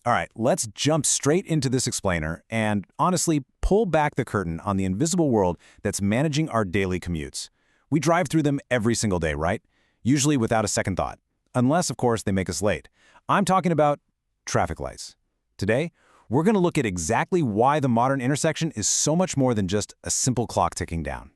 All right, let's jump straight into this explainer and honestly pull back the curtain on the invisible world that's managing our daily commutes. We drive through them every single day, right? Usually without a second thought. Unless, of course, they make us late. I'm talking about traffic lights. Today, we're going to look at exactly why the modern intersection is so much more than just a simple clock ticking down.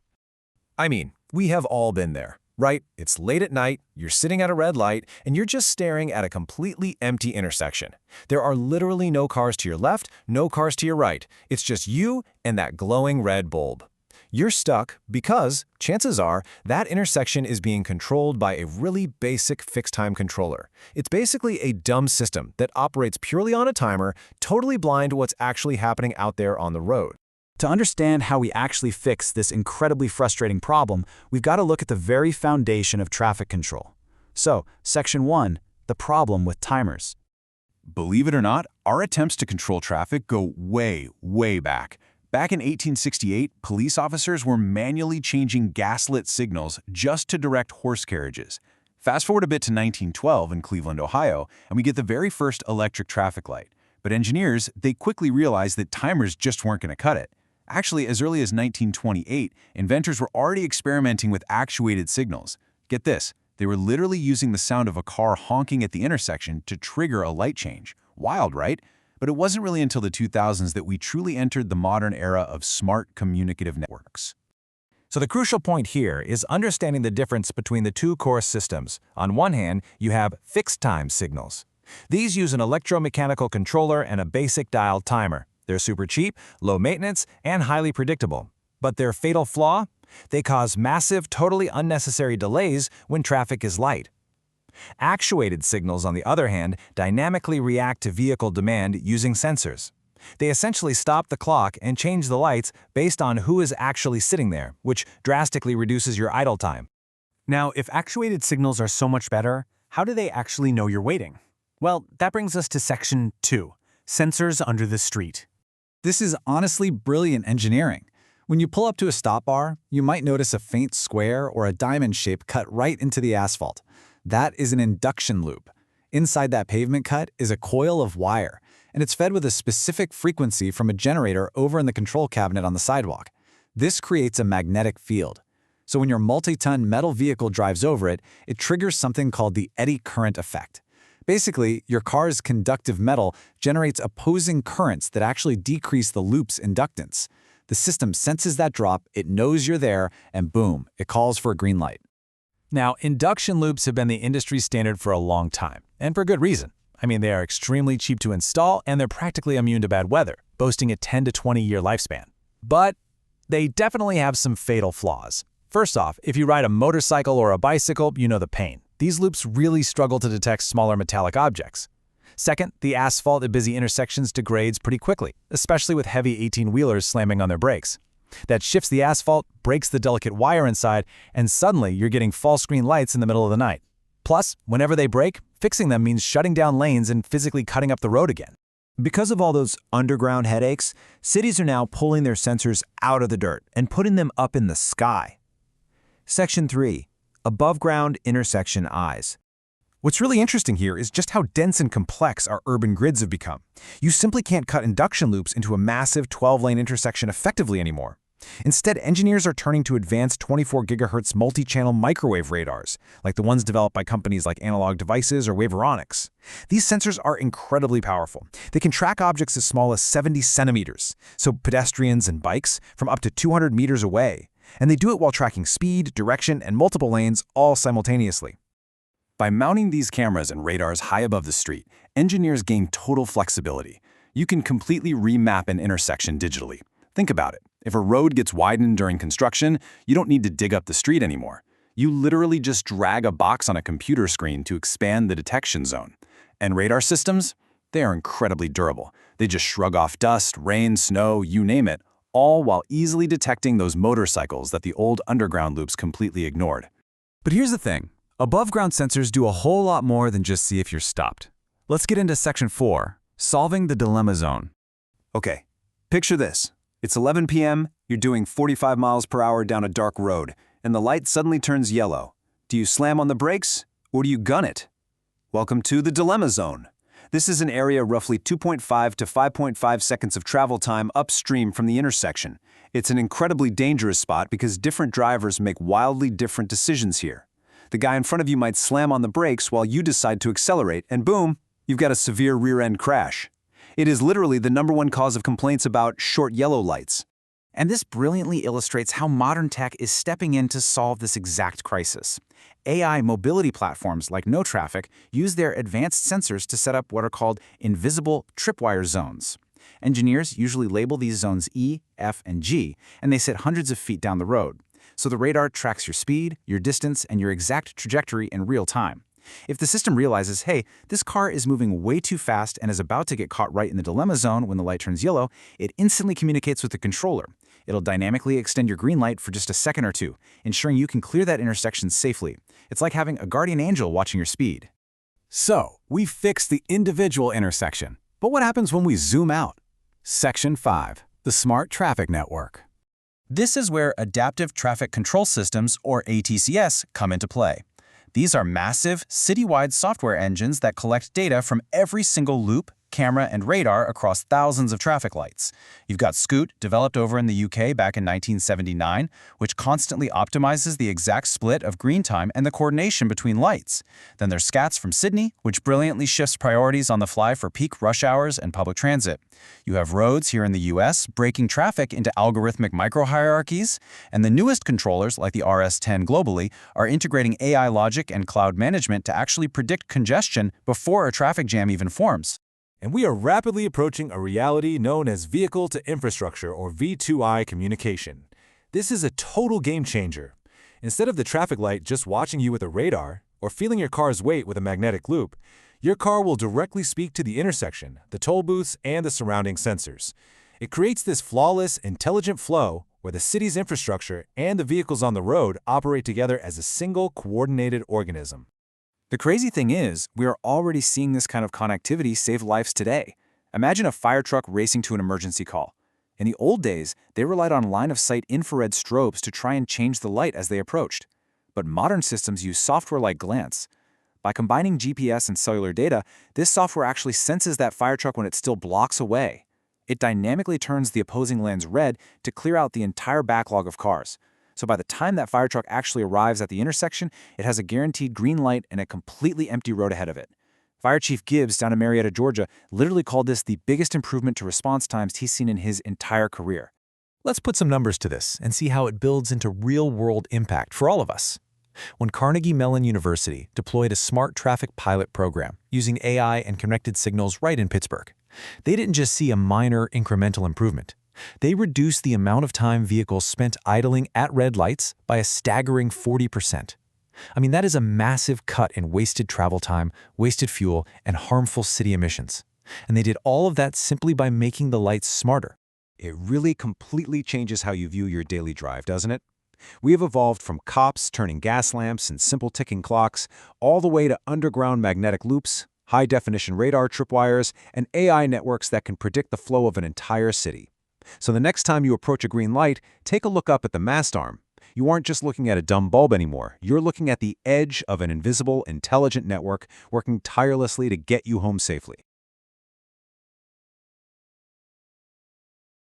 I mean, we have all been there, right? It's late at night, you're sitting at a red light, and you're just staring at a completely empty intersection. There are literally no cars to your left, no cars to your right. It's just you and that glowing red bulb. You're stuck because, chances are, that intersection is being controlled by a really basic fixed-time controller. It's basically a dumb system that operates purely on a timer, totally blind to what's actually happening out there on the road. To understand how we actually fix this incredibly frustrating problem, we've got to look at the very foundation of traffic control. So, Section 1, the problem with timers. Believe it or not, our attempts to control traffic go way, way back. Back in 1868, police officers were manually changing gaslit signals just to direct horse carriages. Fast forward a bit to 1912 in Cleveland, Ohio, and we get the very first electric traffic light. But engineers, they quickly realized that timers just weren't going to cut it. Actually, as early as 1928, inventors were already experimenting with actuated signals. Get this, they were literally using the sound of a car honking at the intersection to trigger a light change. Wild, right? But it wasn't really until the 2000s that we truly entered the modern era of smart communicative networks. So the crucial point here is understanding the difference between the two core systems. On one hand, you have fixed-time signals. These use an electromechanical controller and a basic dial timer. They're super cheap, low maintenance, and highly predictable. But their fatal flaw? They cause massive, totally unnecessary delays when traffic is light. Actuated signals, on the other hand, dynamically react to vehicle demand using sensors. They essentially stop the clock and change the lights based on who is actually sitting there, which drastically reduces your idle time. Now, if actuated signals are so much better, how do they actually know you're waiting? Well, that brings us to Section 2, Sensors Under the Street. This is honestly brilliant engineering. When you pull up to a stop bar, you might notice a faint square or a diamond shape cut right into the asphalt. That is an induction loop. Inside that pavement cut is a coil of wire, and it's fed with a specific frequency from a generator over in the control cabinet on the sidewalk. This creates a magnetic field. So when your multi-ton metal vehicle drives over it, it triggers something called the eddy current effect. Basically, your car's conductive metal generates opposing currents that actually decrease the loop's inductance. The system senses that drop, it knows you're there, and boom, it calls for a green light. Now, induction loops have been the industry standard for a long time, and for good reason. I mean, they are extremely cheap to install, and they're practically immune to bad weather, boasting a 10 to 20-year lifespan. But they definitely have some fatal flaws. First off, if you ride a motorcycle or a bicycle, you know the pain. These loops really struggle to detect smaller metallic objects. Second, the asphalt at busy intersections degrades pretty quickly, especially with heavy 18-wheelers slamming on their brakes. That shifts the asphalt, breaks the delicate wire inside, and suddenly you're getting false green lights in the middle of the night. Plus, whenever they break, fixing them means shutting down lanes and physically cutting up the road again. Because of all those underground headaches, cities are now pulling their sensors out of the dirt and putting them up in the sky. Section 3. Above-ground intersection eyes. What's really interesting here is just how dense and complex our urban grids have become. You simply can't cut induction loops into a massive 12-lane intersection effectively anymore. Instead, engineers are turning to advanced 24 GHz multi-channel microwave radars, like the ones developed by companies like Analog Devices or Waveronics. These sensors are incredibly powerful. They can track objects as small as 70 centimeters, so pedestrians and bikes, from up to 200 meters away. And they do it while tracking speed, direction, and multiple lanes all simultaneously. By mounting these cameras and radars high above the street, engineers gain total flexibility. You can completely remap an intersection digitally. Think about it. If a road gets widened during construction, you don't need to dig up the street anymore. You literally just drag a box on a computer screen to expand the detection zone. And radar systems? They are incredibly durable. They just shrug off dust, rain, snow, you name it, all while easily detecting those motorcycles that the old underground loops completely ignored. But here's the thing. Above-ground sensors do a whole lot more than just see if you're stopped. Let's get into Section 4, Solving the Dilemma Zone. Okay, picture this. It's 11 p.m., you're doing 45 miles per hour down a dark road, and the light suddenly turns yellow. Do you slam on the brakes, or do you gun it? Welcome to the dilemma zone. This is an area roughly 2.5 to 5.5 seconds of travel time upstream from the intersection. It's an incredibly dangerous spot because different drivers make wildly different decisions here. The guy in front of you might slam on the brakes while you decide to accelerate, and boom, you've got a severe rear-end crash. It is literally the #1 cause of complaints about short yellow lights. And this brilliantly illustrates how modern tech is stepping in to solve this exact crisis. AI mobility platforms like NoTraffic use their advanced sensors to set up what are called invisible tripwire zones. Engineers usually label these zones E, F, and G, and they sit hundreds of feet down the road. So the radar tracks your speed, your distance, and your exact trajectory in real time. If the system realizes, hey, this car is moving way too fast and is about to get caught right in the dilemma zone when the light turns yellow, it instantly communicates with the controller. It'll dynamically extend your green light for just a second or two, ensuring you can clear that intersection safely. It's like having a guardian angel watching your speed. So, we fixed the individual intersection. But what happens when we zoom out? Section 5, the Smart Traffic Network. This is where Adaptive Traffic Control Systems, or ATCS, come into play. These are massive, citywide software engines that collect data from every single loop, camera, and radar across thousands of traffic lights. You've got Scoot, developed over in the UK back in 1979, which constantly optimizes the exact split of green time and the coordination between lights. Then there's SCATS from Sydney, which brilliantly shifts priorities on the fly for peak rush hours and public transit. You have Roads here in the US, breaking traffic into algorithmic micro-hierarchies, and the newest controllers, like the RS10 globally, are integrating AI logic and cloud management to actually predict congestion before a traffic jam even forms. And we are rapidly approaching a reality known as Vehicle-to-Infrastructure, or V2I communication. This is a total game changer. Instead of the traffic light just watching you with a radar, or feeling your car's weight with a magnetic loop, your car will directly speak to the intersection, the toll booths, and the surrounding sensors. It creates this flawless, intelligent flow where the city's infrastructure and the vehicles on the road operate together as a single coordinated organism. The crazy thing is, we are already seeing this kind of connectivity save lives today. Imagine a fire truck racing to an emergency call. In the old days, they relied on line-of-sight infrared strobes to try and change the light as they approached. But modern systems use software like Glance. By combining GPS and cellular data, this software actually senses that fire truck when it's still blocks away. It dynamically turns the opposing lanes red to clear out the entire backlog of cars. So by the time that fire truck actually arrives at the intersection, it has a guaranteed green light and a completely empty road ahead of it. Fire Chief Gibbs down in Marietta, Georgia, literally called this the biggest improvement to response times he's seen in his entire career. Let's put some numbers to this and see how it builds into real-world impact for all of us. When Carnegie Mellon University deployed a smart traffic pilot program using AI and connected signals right in Pittsburgh, they didn't just see a minor incremental improvement. They reduced the amount of time vehicles spent idling at red lights by a staggering 40%. I mean, that is a massive cut in wasted travel time, wasted fuel, and harmful city emissions. And they did all of that simply by making the lights smarter. It really completely changes how you view your daily drive, doesn't it? We have evolved from cops turning gas lamps and simple ticking clocks, all the way to underground magnetic loops, high-definition radar tripwires, and AI networks that can predict the flow of an entire city. So the next time you approach a green light, take a look up at the mast arm. You aren't just looking at a dumb bulb anymore. You're looking at the edge of an invisible, intelligent network working tirelessly to get you home safely.